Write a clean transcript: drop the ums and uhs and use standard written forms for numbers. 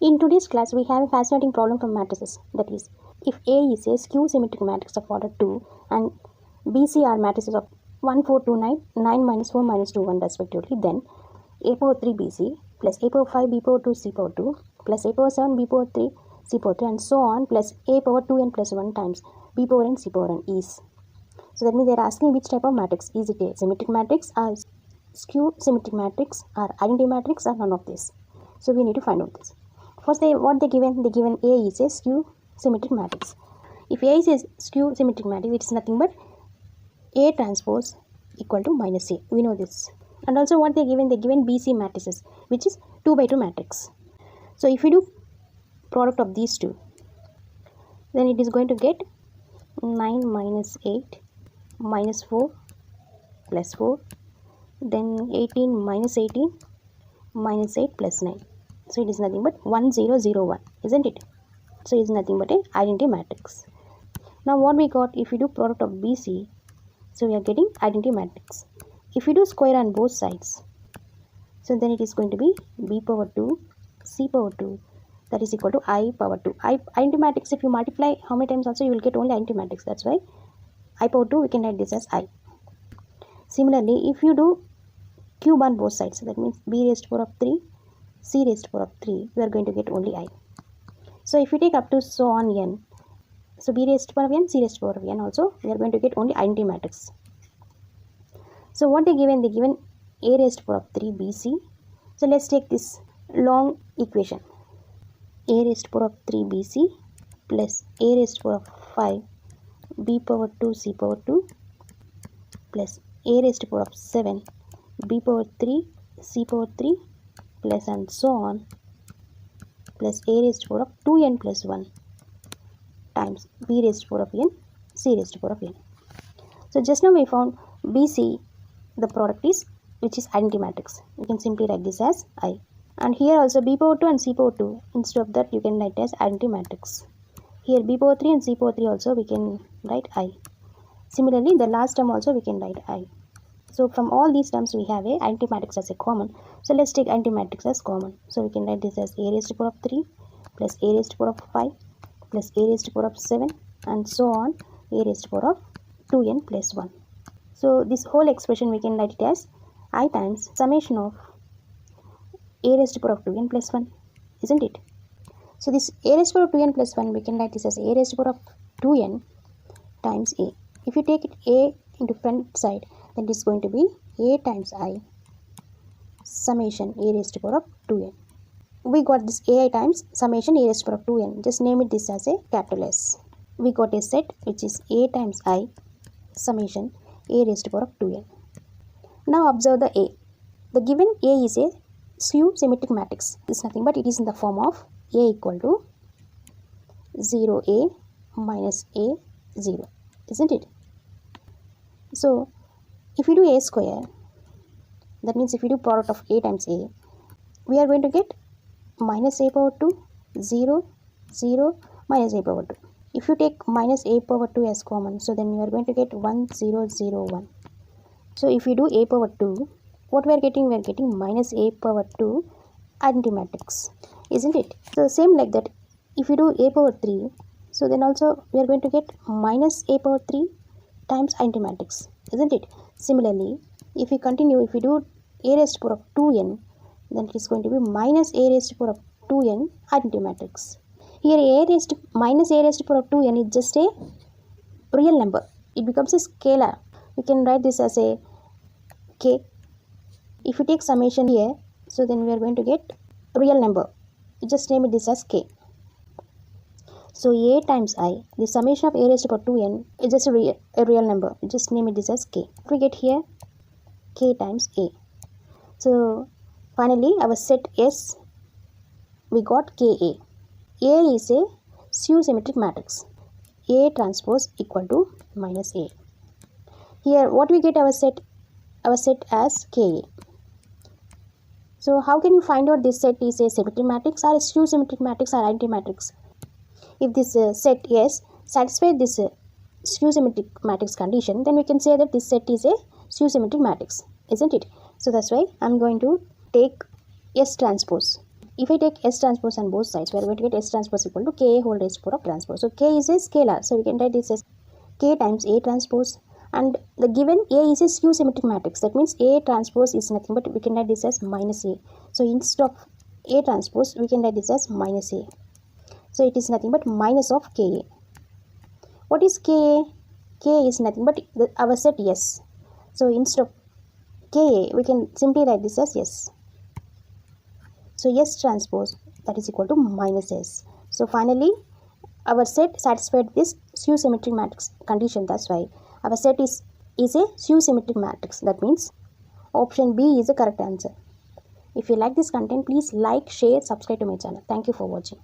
In today's class, we have a fascinating problem from matrices. That is, if A is a skew symmetric matrix of order 2 and BC are matrices of 1, 4, 2, 9, 9 minus 4 minus 2, 1 respectively, then A power 3 BC plus A power 5 B power 2 C power 2 plus A power 7 B power 3 C power 3 and so on plus A power 2n plus 1 times B power n C power n is. So that means they are asking which type of matrix. Is it a symmetric matrix or skew symmetric matrix or identity matrix or none of this? So we need to find out this. First, what they given A is a skew symmetric matrix. If A is a skew symmetric matrix, it is nothing but A transpose equal to minus A. We know this. And also what they given BC matrices, which is 2 by 2 matrix. So if we do product of these two, then it is going to get 9 minus 8 minus 4 plus 4, then 18 minus 18 minus 8 plus 9. So it is nothing but 1 0 0 1, isn't it? So it is nothing but an identity matrix. Now what we got, if we do product of BC, so we are getting identity matrix. If we do square on both sides, so then it is going to be B power 2 C power 2, that is equal to I power 2. Identity matrix, if you multiply how many times also, you will get only identity matrix. That's why I power 2, we can write this as I. Similarly, if you do cube on both sides, so that means B raised to power of 3 C raised to power of 3, we are going to get only I. So if we take up to so on n, so B raised to power of n, C raised to power of n also, we are going to get only identity matrix. So what they given A raised to power of 3 BC. So let's take this long equation. A raised to power of 3 BC plus A raised to power of 5 B power 2 C power 2 plus A raised to power of 7 B power 3 C power 3 plus and so on plus A raised to power of 2n plus 1 times B raised to power of n C raised to power of n. So just now we found BC, the product is, which is identity matrix. You can simply write this as I. And here also B power 2 and C power 2, instead of that you can write as identity matrix. Here B power 3 and C power 3 also we can write I. Similarly, the last term also we can write I. So from all these terms we have a identity matrix as a common. So let's take identity matrix as common. So we can write this as A raised to power of 3 plus A raised to power of 5 plus A raised to power of 7 and so on A raised to power of 2n plus 1. So this whole expression we can write it as I times summation of A raised to power of 2n plus 1, isn't it? So this A raised to power of 2n plus 1, we can write this as A raised to power of 2n times A. If you take it A into front side, then it is going to be A times I summation A raised to power of 2n. We got this AI times summation A raised to power of 2n. Just name it this as a capital S. We got a set which is A times I summation A raised to power of 2n. Now observe the A. The given A is a skew symmetric matrix. It is nothing but it is in the form of A equal to 0A minus A 0, isn't it? So if we do A square, that means if we do product of A times A, we are going to get minus A power 2 0 0 minus A power 2. If you take minus A power 2 as common, so then you are going to get 1 0 0 1. So if we do A power 2, what we are getting minus A power 2 identity matrix, isn't it? So same like that, if you do A power 3, so then also we are going to get minus A power 3 times identity matrix, isn't it? Similarly, if we continue, if we do A raised to power of 2n, then it is going to be minus A raised to power of 2n identity matrix. Here minus A raised to power of 2n is just a real number. It becomes a scalar. We can write this as a k. If we take summation here, so then we are going to get real number. You just name it this as k. So A times I, the summation of A raised to power 2n is just a real number. You just name it this as k. We get here k times A. So finally our set S, we got KA. A is a skew symmetric matrix. A transpose equal to minus A. Here what we get our set as KA. So how can you find out this set is a symmetric matrix or a skew symmetric matrix or identity matrix? If this set S satisfies this skew symmetric matrix condition, then we can say that this set is a skew symmetric matrix, isn't it? So that's why I'm going to take S transpose. if I take S transpose on both sides, we are going to get S transpose equal to K whole raised to power of transpose. So K is a scalar, so we can write this as K times A transpose, and the given A is a skew symmetric matrix. That means A transpose is nothing but we can write this as minus A. So instead of A transpose, we can write this as minus A. So it is nothing but minus of Ka. What is Ka? K is nothing but our set S. So instead of Ka, we can simply write this as S. So S transpose, that is equal to minus S. So finally, our set satisfied this skew symmetric matrix condition. That's why our set is a skew symmetric matrix. That means option B is the correct answer. If you like this content, please like, share, subscribe to my channel. Thank you for watching.